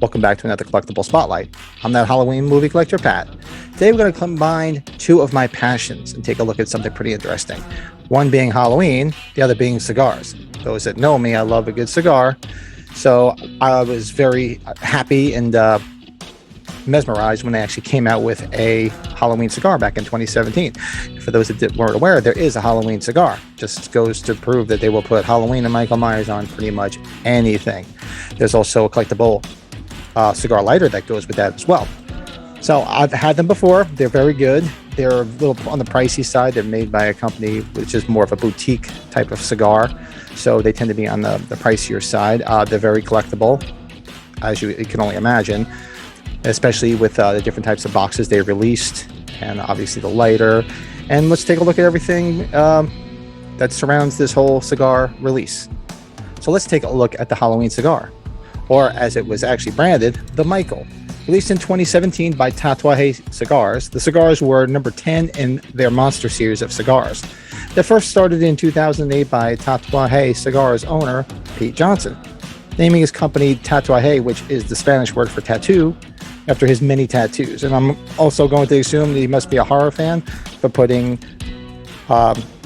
Welcome back to another Collectible Spotlight. I'm that Halloween movie collector, Pat. Today we're going to combine two of my passions and take a look at something pretty interesting. One being Halloween, the other being cigars. Those that know me, I love a good cigar. So I was very happy and mesmerized when they actually came out with a Halloween cigar back in 2017. For those that weren't aware, there is a Halloween cigar. Just goes to prove that they will put Halloween and Michael Myers on pretty much anything. There's also a collectible cigar lighter that goes with that as well. So I've had them before. They're very good. They're a little on the pricey side. They're made by a company which is more of a boutique type of cigar. So they tend to be on the pricier side. They're very collectible, as you can only imagine, especially with the different types of boxes they released, and obviously the lighter. And let's take a look at everything that surrounds this whole cigar release. So let's take a look at the Halloween cigar, or as it was actually branded, the Michael. Released in 2017 by Tatuaje Cigars, the cigars were number 10 in their monster series of cigars. They first started in 2008 by Tatuaje Cigars owner Pete Johnson, naming his company Tatuaje, which is the Spanish word for tattoo, after his many tattoos. And I'm also going to assume that he must be a horror fan for putting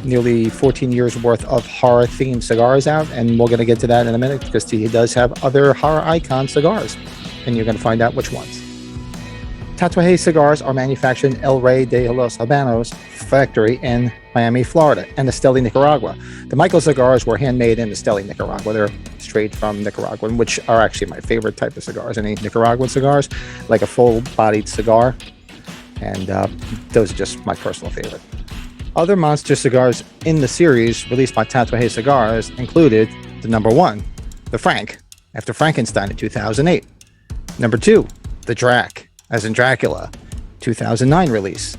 nearly 14 years worth of horror themed cigars out. And we're going to get to that in a minute because he does have other horror icon cigars, and you're going to find out which ones. Tatuaje Cigars are manufactured in El Rey de los Habanos factory in Miami, Florida, and Esteli, Nicaragua. The Michael cigars were handmade in Esteli, Nicaragua. They're straight from Nicaragua, which are actually my favorite type of cigars. Any Nicaraguan cigars, like a full-bodied cigar, and those are just my personal favorite. Other monster cigars in the series released by Tatuaje Cigars included the number 1, the Frank, after Frankenstein in 2008. Number 2, the Drac, as in Dracula, 2009 release.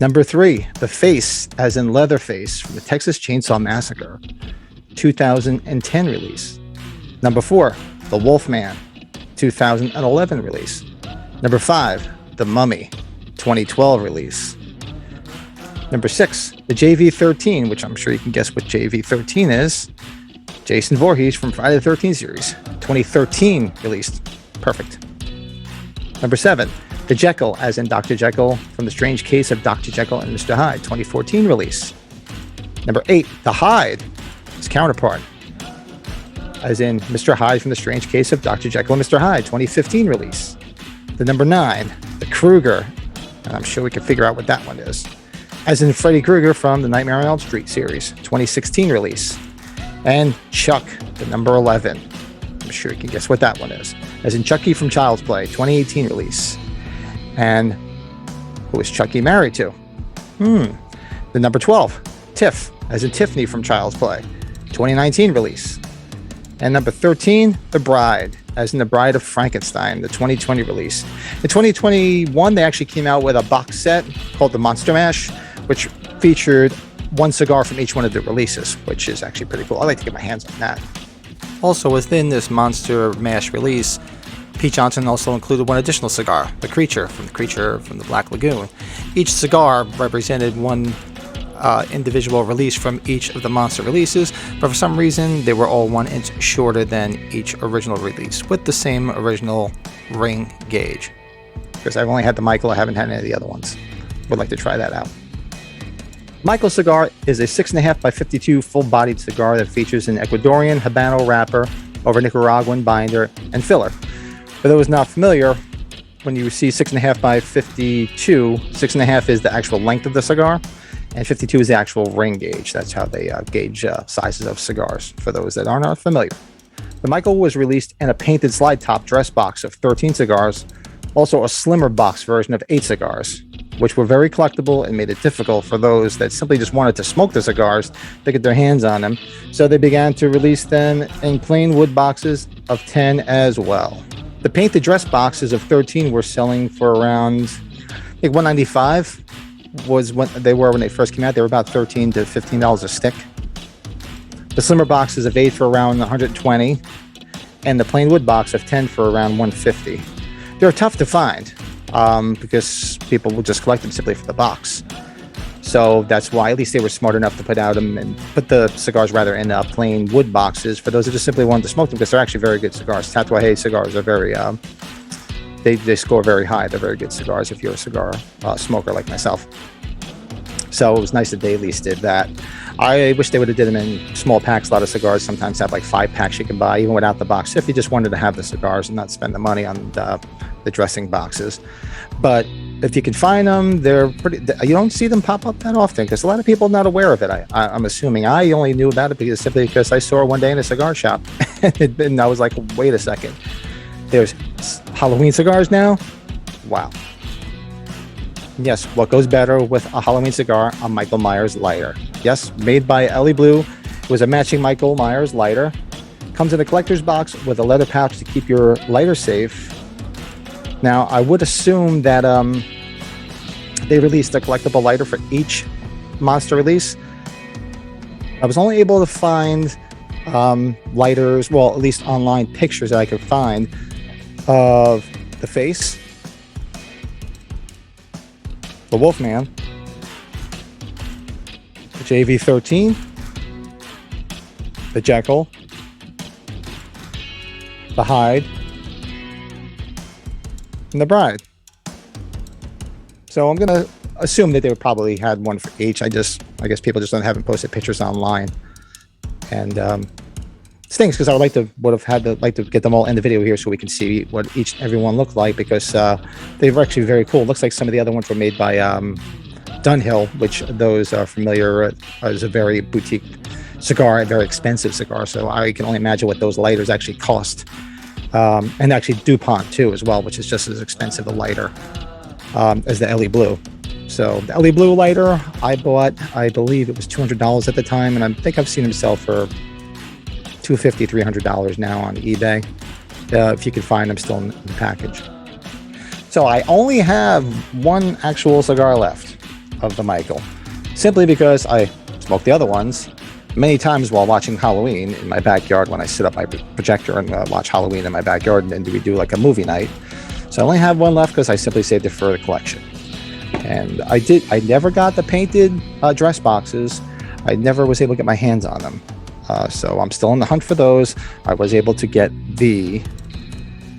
Number 3, the Face, as in Leatherface, from the Texas Chainsaw Massacre, 2010 release. Number 4, the Wolfman, 2011 release. Number 5, the Mummy, 2012 release. Number 6, the JV-13, which I'm sure you can guess what JV-13 is. Jason Voorhees from Friday the 13th series, 2013 released. Perfect. Number 7, the Jekyll, as in Dr. Jekyll from The Strange Case of Dr. Jekyll and Mr. Hyde, 2014 release. Number 8, the Hyde, his counterpart, as in Mr. Hyde from The Strange Case of Dr. Jekyll and Mr. Hyde, 2015 release. The number 9, the Krueger, and I'm sure we can figure out what that one is, as in Freddy Krueger from the Nightmare on Elm Street series, 2016 release. And Chuck, the number 11. I'm sure you can guess what that one is, as in Chucky from Child's Play, 2018 release. And who is Chucky married to? The number 12, Tiff, as in Tiffany from Child's Play, 2019 release. And number 13, The Bride, as in The Bride of Frankenstein, the 2020 release. In 2021, they actually came out with a box set called the Monster Mash, which featured one cigar from each one of the releases, which is actually pretty cool. I like to get my hands on that. Also within this Monster Mash release, Pete Johnson also included one additional cigar, the Creature from the Black Lagoon. Each cigar represented one individual release from each of the monster releases, but for some reason they were all 1 inch shorter than each original release, with the same original ring gauge. Because I've only had the Michael, I haven't had any of the other ones. Would like to try that out. Michael cigar is a 6.5 by 52 full-bodied cigar that features an Ecuadorian Habano wrapper over Nicaraguan binder and filler. For those not familiar, when you see 6.5 by 52, 6.5 is the actual length of the cigar, and 52 is the actual ring gauge. That's how they gauge sizes of cigars, for those that are not familiar. The Michael was released in a painted slide top dress box of 13 cigars, also a slimmer box version of 8 cigars, which were very collectible and made it difficult for those that simply just wanted to smoke the cigars to get their hands on them. So they began to release them in plain wood boxes of 10 as well. The painted dress boxes of 13 were selling for around, I think $195 was what they were when they first came out. They were about $13 to $15 a stick. The slimmer boxes of 8 for around $120, and the plain wood box of 10 for around $150. They're tough to find because people will just collect them simply for the box. So that's why at least they were smart enough to put out them and put the cigars rather in plain wood boxes for those who just simply wanted to smoke them, because they're actually very good cigars. Tatuaje cigars are very they score very high. They're very good cigars if you're a cigar smoker like myself. So it was nice that they at least did that. I wish they would have did them in small packs. A lot of cigars sometimes have like 5 packs you can buy even without the box, if you just wanted to have the cigars and not spend the money on the dressing boxes. But if you can find them, they're pretty. You don't see them pop up that often because a lot of people are not aware of it. I'm assuming. I only knew about it simply because I saw it one day in a cigar shop, and I was like, "Wait a second, there's Halloween cigars now? Wow!" Yes, what goes better with a Halloween cigar? A Michael Myers lighter. Yes, made by Ellie Blue. It was a matching Michael Myers lighter. Comes in a collector's box with a leather pouch to keep your lighter safe. Now, I would assume that they released a collectible lighter for each monster release. I was only able to find lighters, well, at least online pictures that I could find of the face, the Wolfman, the JV13, the Jekyll, the Hyde, and the Bride. So I'm going to assume that they would probably had one for each. I guess people just haven't posted pictures online. And it stinks because I would like to get them all in the video here so we can see what everyone looked like, because they were actually very cool. It looks like some of the other ones were made by Dunhill, which those are familiar as a very boutique cigar, a very expensive cigar. So I can only imagine what those lighters actually cost. And actually DuPont too as well, which is just as expensive a lighter as the Ellie Blue. So the Ellie Blue lighter I bought, I believe it was $200 at the time, and I think I've seen them sell for $250, $300 now on eBay. If you can find them still in the package. So I only have one actual cigar left of the Michael, simply because I smoked the other ones many times while watching Halloween in my backyard when I sit up my projector and watch Halloween in my backyard, and then we do like a movie night. So I only have one left because I simply saved it for the collection. And I never got the painted dress boxes. I never was able to get my hands on them. So I'm still in the hunt for those. I was able to get the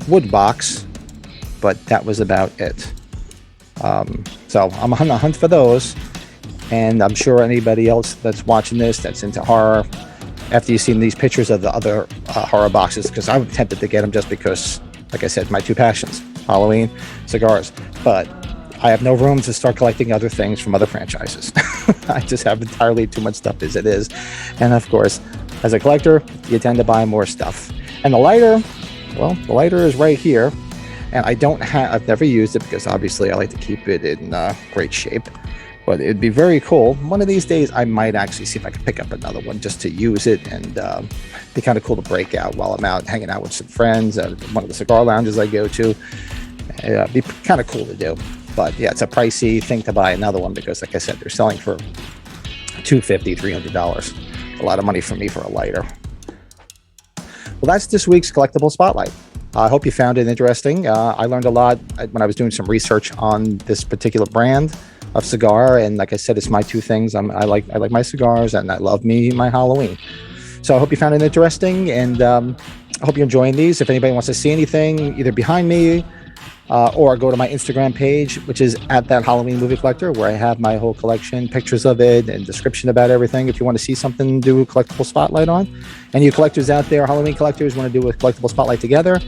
wood box, but that was about it. So I'm on the hunt for those. And I'm sure anybody else that's watching this that's into horror, after you've seen these pictures of the other horror boxes, because I'm tempted to get them just because, like I said, my two passions, Halloween, cigars. But I have no room to start collecting other things from other franchises. I just have entirely too much stuff as it is. And of course, as a collector, you tend to buy more stuff. And the lighter, well, the lighter is right here. And I've never used it because obviously I like to keep it in great shape. But it'd be very cool. One of these days, I might actually see if I can pick up another one just to use it, and be kind of cool to break out while I'm out hanging out with some friends at one of the cigar lounges I go to. It'd be kind of cool to do. But yeah, it's a pricey thing to buy another one because, like I said, they're selling for $250, $300. A lot of money for me for a lighter. Well, that's this week's Collectible Spotlight. I hope you found it interesting. I learned a lot when I was doing some research on this particular brand of cigar, and like I said, it's my two things. I like my cigars, and I love my Halloween. So I hope you found it interesting, and I hope you're enjoying these. If anybody wants to see anything, either behind me or go to my Instagram page, which is at That Halloween Movie Collector, where I have my whole collection, pictures of it, and description about everything. If you want to see something to do a collectible spotlight on, and you collectors out there, Halloween collectors, want to do a collectible spotlight together,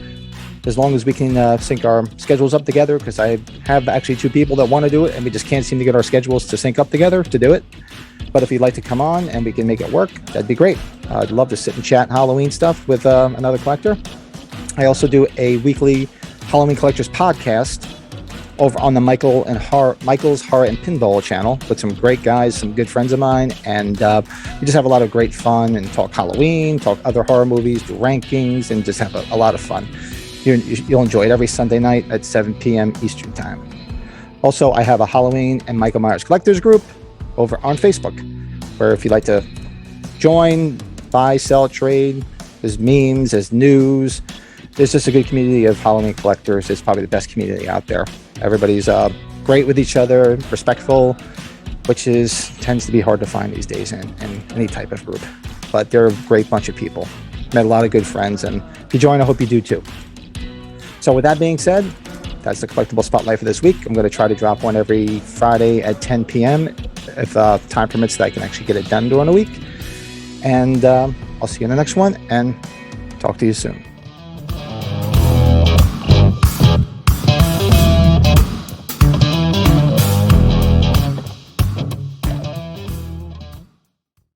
as long as we can sync our schedules up together, because I have actually two people that want to do it, and we just can't seem to get our schedules to sync up together to do it. But if you'd like to come on and we can make it work, that'd be great. I'd love to sit and chat Halloween stuff with another collector. I also do a weekly Halloween Collectors podcast over on the Michael's Horror and Pinball channel with some great guys, some good friends of mine, and we just have a lot of great fun and talk Halloween, talk other horror movies, do rankings, and just have a lot of fun. You'll enjoy it every Sunday night at 7 p.m. Eastern Time. Also, I have a Halloween and Michael Myers Collectors group over on Facebook, where if you'd like to join, buy, sell, trade, there's memes, there's news. There's just a good community of Halloween collectors. It's probably the best community out there. Everybody's great with each other, respectful, which tends to be hard to find these days in any type of group. But they're a great bunch of people. Met a lot of good friends, and if you join, I hope you do too. So with that being said, That's the collectible spotlight for this week. I'm going to try to drop one every Friday at 10 p.m. if time permits that I can actually get it done during the week. And I'll see you in the next one and talk to you soon.